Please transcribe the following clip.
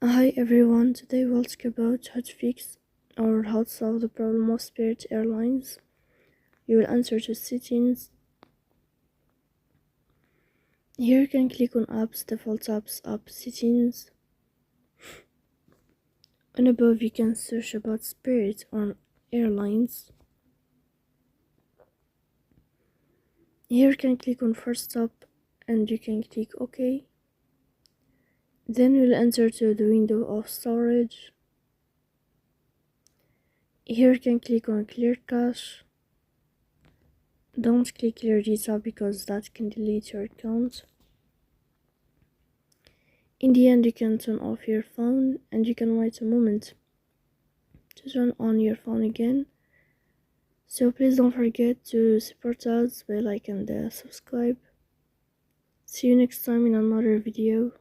Hi everyone, today we'll talk about how to fix or how to solve the problem of Spirit Airlines. You will enter to settings. Here you can click on apps, default apps, app settings. And above you can search about Spirit or Airlines. Here you can click on first stop and you can click OK. Then we'll enter to the window of storage. Here you can click on clear cache. Don't click clear data because that can delete your account. In the end, you can turn off your phone and you can wait a moment to turn on your phone again. So please don't forget to support us by like and subscribe. See you next time in another video.